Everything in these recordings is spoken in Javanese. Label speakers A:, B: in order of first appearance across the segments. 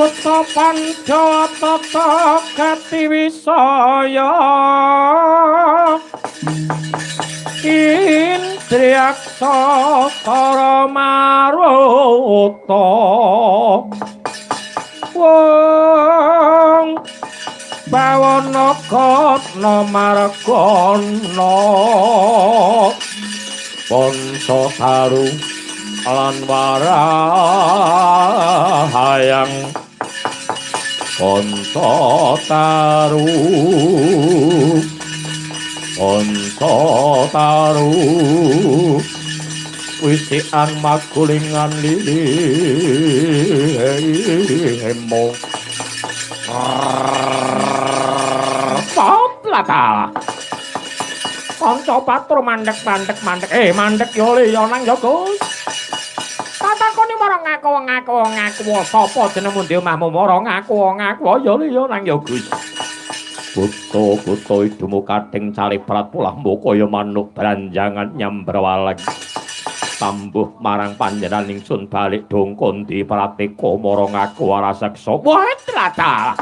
A: Maruta Pancawatata Gati Wisaya Indriyaksa Tara Maruta Wong Bawana Katna Margana Pancataru lan warahayang Pancataru wisikan magulingan lili hemo Patlata kanca patro mandek mandek yo le yo nang yo Gus tatakoni marang ngaku sapa jenengmu ndi omahmu marang ngaku yo le yo nang yo Gus Buto idumu kading caliprat pulah mboko ya manuk branjangan nyambrawaleg tambuh marang panjenengan ingsun balik dongkondi pratika marang aku Waraseksa wah trata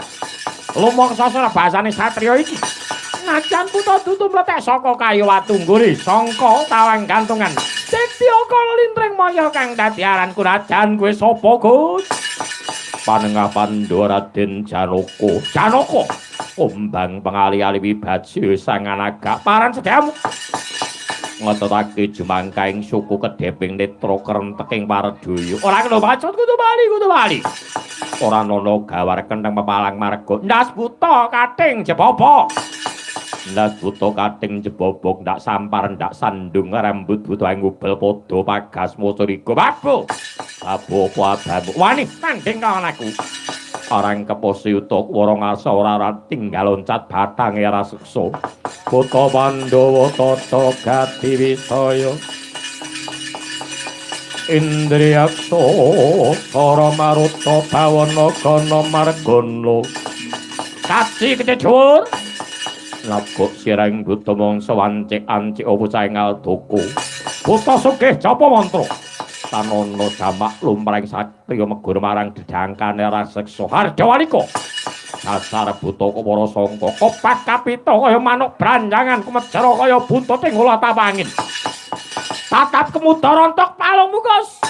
A: lumangsa sira basane satriya iki najan putra dudu mletek saka kayu watungguri sangka tawang gantungan Setyaka lintring maya kang dadi aran kurajan kowe sapa Gus Panengah Pandura Raden Janaka Kumbang pengali-ali wibaji sang anaga paran sedamu ngetutake jumangkaing suku kedheping netra krenteking paredaya ora kena bacot kudu bali ora ana gawar kentheng pepalang marga ndas buta kating jebobok ndas buta kating jebobok ndak sampar ndak sandung rambut buta ngubel padha pagas motorigo babu kuadamu wani tanding kawan aku Arang keposi utuk warangasa ora tinggal loncat batang era seksa Kota Pandhawa tata gati wisaya Indriyaksa Tara Maruta bawana gana margana Kaci gede dhuwur Labuk sireng buta mangsa wancik-ancik bocahing aldoko Buta sugih japa mantra Tanono jamak lumrahing satriya megur marang dedangkane Raseksa Hardawalika dasar buta para sangka kopat kapita kaya manuk branjangan kumejara kaya buntuting ula tapangin tatap kemudaran tok palungmu Gus